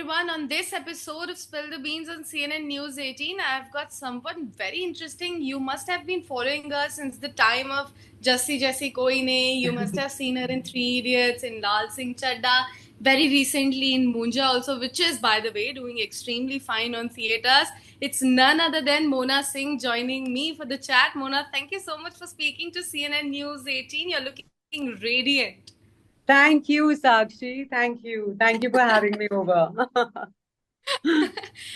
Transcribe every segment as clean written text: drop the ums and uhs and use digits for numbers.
everyone. On this episode of Spill the Beans on CNN News 18, I've got someone very interesting. You must have been following her since the time of Jassi Jassi Koi Ne. You must have seen her in Three Idiots, in Lal Singh Chadda, very recently in Munja also, which is, by the way, doing extremely fine on theatres. It's none other than Mona Singh joining me for the chat. Mona, thank you so much for speaking to CNN News 18. You're looking radiant. Thank you, Sakshi. Thank you. Thank you for having me over.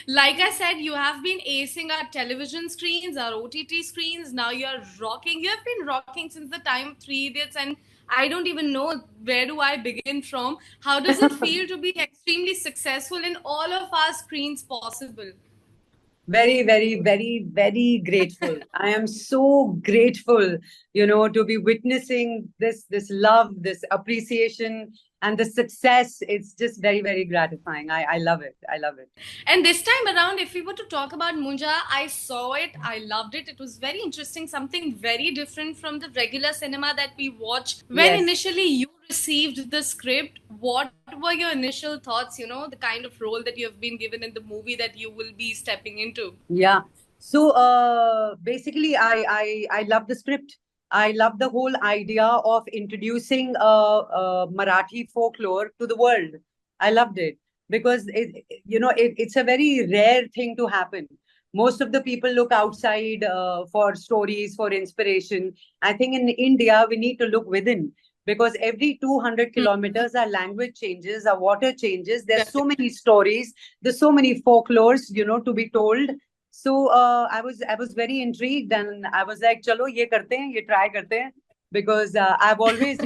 Like I said, you have been acing our television screens, our OTT screens. Now you're rocking. You have been rocking since the time of Three Idiots, and I don't even know where do I begin from. How does it feel to be extremely successful in all of our screens possible? Very, very, very, very grateful. I am so grateful, to be witnessing this love, this appreciation, and the success. It's just very, very gratifying. I love it. I love it. And this time around, if we were to talk about Munja, I saw it, I loved it. It was very interesting, something very different from the regular cinema that we watch. When Yes. initially you received the script, what were your initial thoughts? The kind of role that you have been given in the movie that you will be stepping into. Yeah. So basically, I love the script. I love the whole idea of introducing Marathi folklore to the world. I loved it because it's a very rare thing to happen. Most of the people look outside for stories, for inspiration. I think in India we need to look within because every 200 Hmm. kilometers our language changes, our water changes. There's so many stories, there's so many folklores, to be told. So I was very intrigued and I was like, chalo, ye karte hain, ye try karte hain. Because I've always,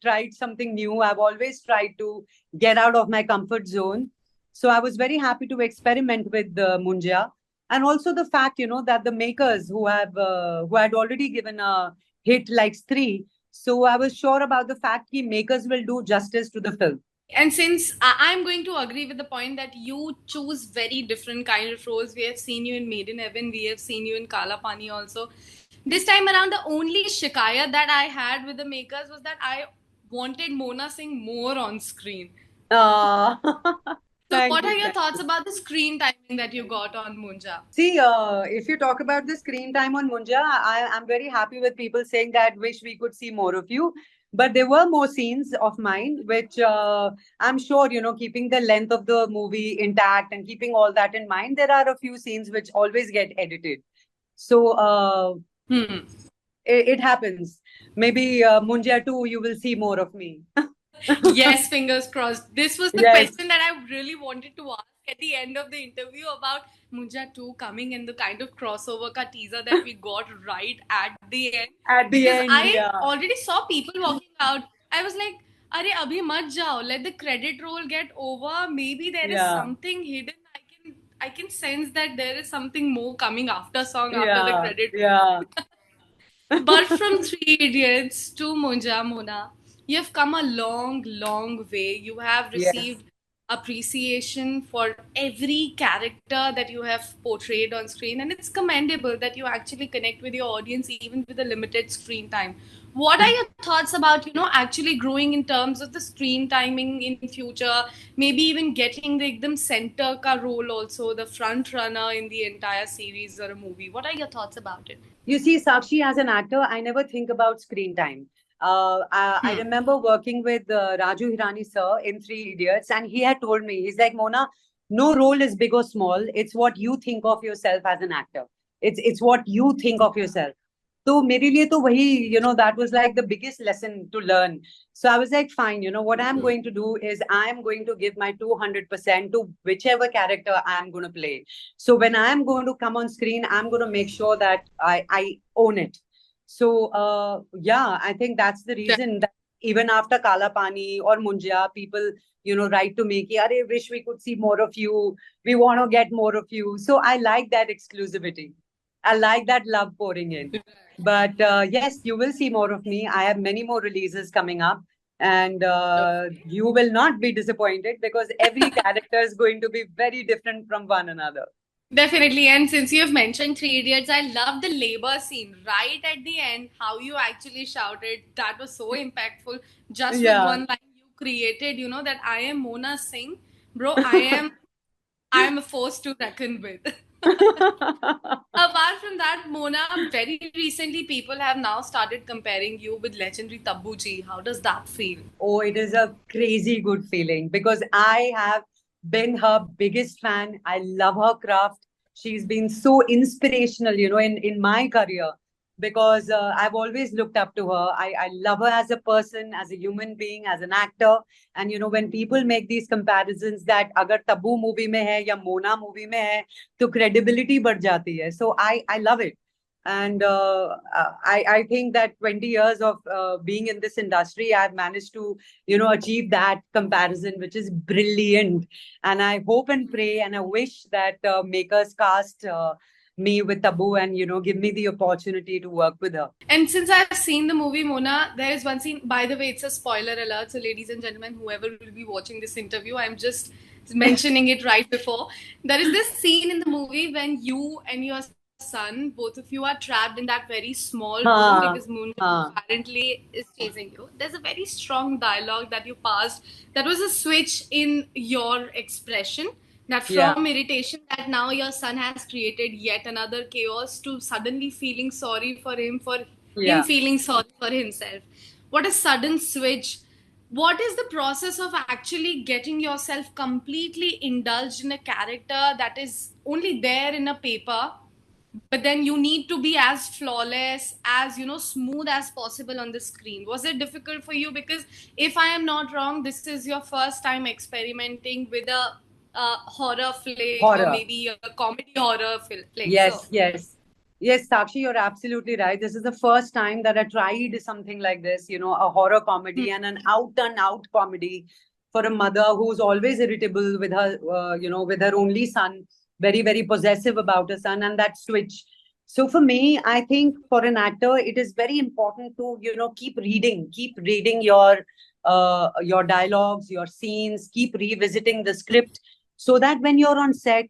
tried something new. I've always tried to get out of my comfort zone. So I was very happy to experiment with Munja. And also the fact, that the makers who had already given a hit like Stree. So I was sure about the fact that makers will do justice to the film. And since I'm going to agree with the point that you choose very different kind of roles, we have seen you in Made in Heaven, we have seen you in Kala Pani also. This time around, the only shikayat that I had with the makers was that I wanted Mona Singh more on screen. Uh, So, thank what you. are your Thank thoughts you. about the screen timing that you got on Munja? See, if you talk about the screen time on Munja, I'm very happy with people saying that wish we could see more of you. But there were more scenes of mine, which I'm sure, keeping the length of the movie intact and keeping all that in mind, there are a few scenes which always get edited. So Hmm. it happens. Maybe Munja too, you will see more of me. Yes, fingers crossed. This was the Yes, question that I really wanted to ask at the end of the interview about Munja 2 coming and the kind of crossover ka teaser that we got right at the end. at the Because end, I yeah. already saw people walking out. I was like, Arey, abhi mat jao. Let the credit roll get over. Maybe there is Yeah, something hidden. I can sense that there is something more coming after song after the yeah, credit yeah. but from Three Idiots to Munja Mona, you have come a long, long way. You have Yes. received appreciation for every character that you have portrayed on screen, and it's commendable that you actually connect with your audience even with a limited screen time. What are your thoughts about actually growing in terms of the screen timing in future? Maybe even getting the ekdam center ka role also, the front runner in the entire series or a movie. What are your thoughts about it? You see, Sakshi, as an actor, I never think about screen time. I Hmm. remember working with Raju Hirani sir in Three Idiots, and he had told me, he's like, Mona, no role is big or small. It's what you think of yourself as an actor. It's what you think of yourself. तो मेरे लिए तो वही that was like the biggest lesson to learn. So I was like, fine, what I'm going to do is I'm going to give my 200% to whichever character I'm going to play. So when I'm going to come on screen, I'm going to make sure that I own it. So yeah, I think that's the reason that even after Kala Pani or Munjia, people write to me ki, Arey, wish we could see more of you, we want to get more of you. So I like that exclusivity. I like that love pouring in. But yes, you will see more of me. I have many more releases coming up, and you will not be disappointed because every character is going to be very different from one another. Definitely. And since you have mentioned Three Idiots, I love the labor scene right at the end, how you actually shouted. That was so impactful. Just with Yeah, one line you created, that I am Mona Singh. Bro, I am a force to reckon with. Apart from that, Mona, very recently people have now started comparing you with legendary Tabu ji. How does that feel? Oh, it is a crazy good feeling because I have been her biggest fan. I love her craft. She's been so inspirational, in my career because I've always looked up to her. I love her as a person, as a human being, as an actor. And, when people make these comparisons that agar Tabu movie mein hai ya Mona movie mein hai, to credibility बढ़ जाती है. So I love it. And I think that 20 years of being in this industry, I've managed to, achieve that comparison, which is brilliant. And I hope and pray and I wish that makers cast me with Tabu and, give me the opportunity to work with her. And since I've seen the movie Mona, there is one scene, by the way, it's a spoiler alert. So, ladies and gentlemen, whoever will be watching this interview, I'm just mentioning it right before. There is this scene in the movie when you and your son, both of you are trapped in that very small room हाँ, because Moon हाँ, apparently is chasing you. There's a very strong dialogue that you passed. That was a switch in your expression. That yeah, from irritation that now your son has created yet another chaos to suddenly feeling sorry for him yeah. feeling sorry for himself. What a sudden switch. What is the process of actually getting yourself completely indulged in a character that is only there in a paper, but then you need to be as flawless, as smooth as possible on the screen? Was it difficult for you? Because if I am not wrong, this is your first time experimenting with a horror flick or Horror. maybe a comedy horror flick. So Yes, yes. Yes, Sakshi, you're absolutely right. This is the first time that I tried something like this, a horror comedy and an out and out comedy for a mother who's always irritable with her, with her only son, very, very possessive about her son, and that switch. So for me, I think for an actor, it is very important to, keep reading your dialogues, your scenes, keep revisiting the script so that when you're on set,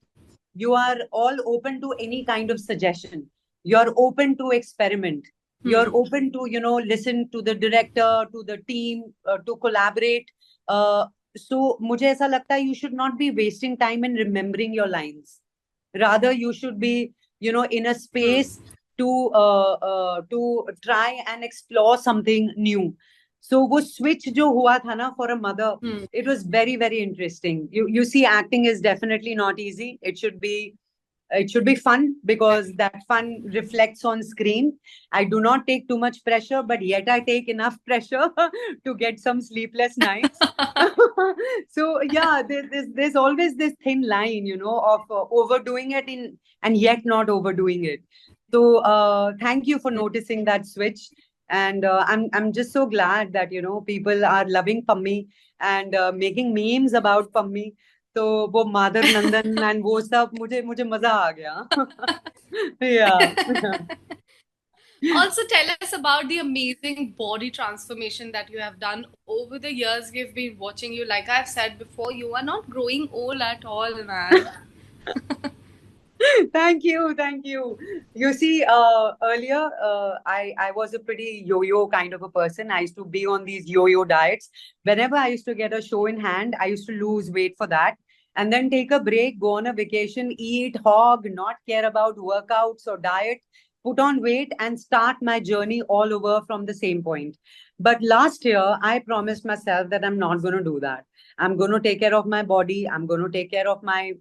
you are all open to any kind of suggestion. You're open to experiment. You're open to, listen to the director, to the team, to collaborate. So मुझे ऐसा लगता है you should not be wasting time in remembering your lines. Rather, you should be, in a space to try and explore something new. So वो switch जो हुआ था ना for a mother, it was very, very interesting. You see, acting is definitely not easy. It should be fun because that fun reflects on screen. I do not take too much pressure, but yet I take enough pressure to get some sleepless nights. So yeah, there's always this thin line, of overdoing it and yet not overdoing it. So thank you for noticing that switch. And I'm just so glad that people are loving Pammi and making memes about Pammi. तो वो माधर नंदन and वो सब मुझे मुझे मजा आ गया. Yeah. also tell us about the amazing body transformation that you have done over the years we've been watching you. Like I've said before, you are not growing old at all, man. Thank you, thank you. You see, earlier I was a pretty yo-yo kind of a person. I used to be on these yo-yo diets. Whenever I used to get a show in hand, I used to lose weight for that, and then take a break, go on a vacation, eat hog, not care about workouts or diet, put on weight, and start my journey all over from the same point. But last year, I promised myself that I'm not going to do that. I'm going to take care of my body. I'm going to take care of my,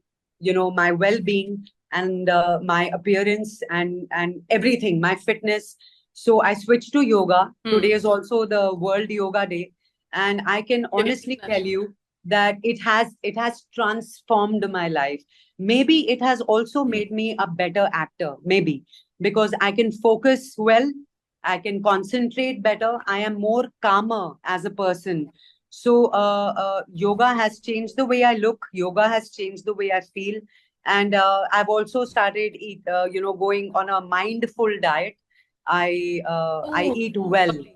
my well-being and my appearance and everything, my fitness. So I switched to yoga. Today is also the World Yoga Day, and I can honestly tell you that it has transformed my life. Maybe it has also made me a better actor, maybe because I can focus well, I can concentrate better, I am more calmer as a person. So yoga has changed the way I look, yoga has changed the way I feel, and I've also started going on a mindful diet. I Oh, eat well. lovely.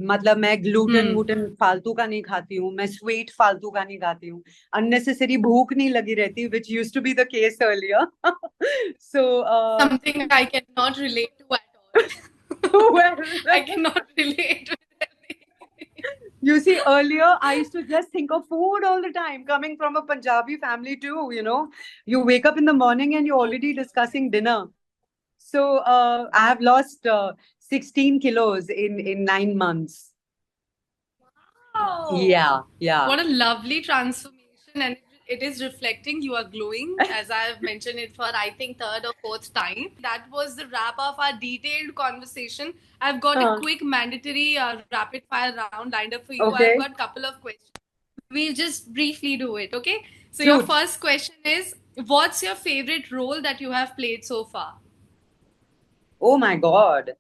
मतलब मैं gluten वूटेन फालतू का नहीं खाती हूँ, मैं sweet फालतू का नहीं खाती हूँ, अननेसेसरी भूख नहीं लगी रहती, which used to be the case earlier. So Something I cannot relate to at all. well, I cannot relate with anything. You see, earlier I used to just think of food all the time, coming from a Punjabi family too, you know. You wake up in the morning and you're already discussing dinner. So I have lost 16 kilos in 9 months. Wow. Yeah, yeah. What a lovely transformation, and it is reflecting. You are glowing, as I have mentioned it for I think third or fourth time. That was the wrap of our detailed conversation. I've got a quick mandatory rapid fire round lined up for you. Okay. I've got a couple of questions. We'll just briefly do it, okay? So your Shoot. first question is, what's your favorite role that you have played so far? Oh my God.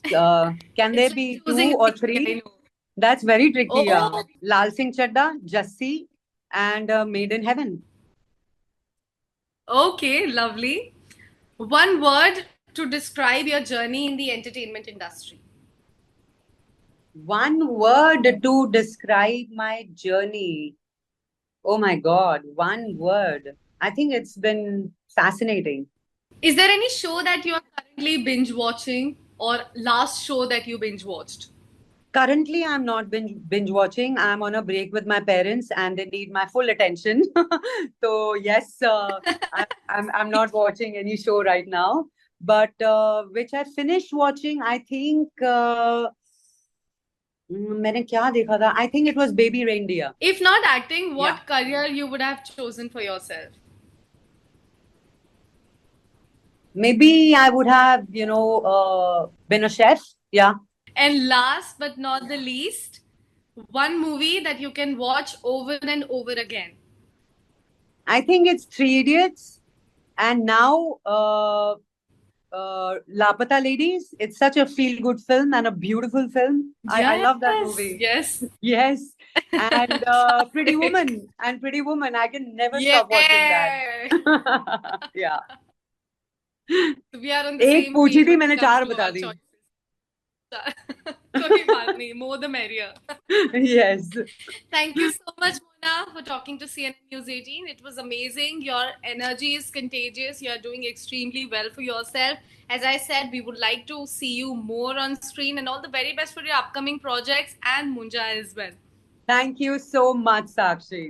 Can there It's be like choosing 2 or a movie, I 3? know. That's very tricky. Oh, Lal Singh Chadda, Jassi, and Made in Heaven. okay, lovely. One word to describe your journey in the entertainment industry. One word to describe my journey. Oh my God, one word. I think it's been fascinating. Is there any show that you are currently binge watching or last show that you binge watched? Currently, I'm not binge watching. I'm on a break with my parents, and they need my full attention. So yes, I'm not watching any show right now. But which I finished watching, I think. मैंने क्या देखा था? I think it was Baby Reindeer. If not acting, what Yeah. career you would have chosen for yourself? Maybe I would have, been a chef. Yeah. And last but not the least, one movie that you can watch over and over again. I think it's Three Idiots. And now, Lapata Ladies. It's such a feel-good film and a beautiful film. I love that movie. Yes. Yes. And Pretty Woman. And Pretty Woman. I can never stop watching that. Yeah. We are on the एक same पूछी page थी when मैंने it comes 4 to बता our the. choices. कोई बात नहीं, more the merrier. Yes. Thank you so much, Mona, for talking to CNN News 18. It was amazing. Your energy is contagious. You are doing extremely well for yourself. As I said, we would like to see you more on screen, and all the very best for your upcoming projects and Munja as well. Thank you so much, Sakshi.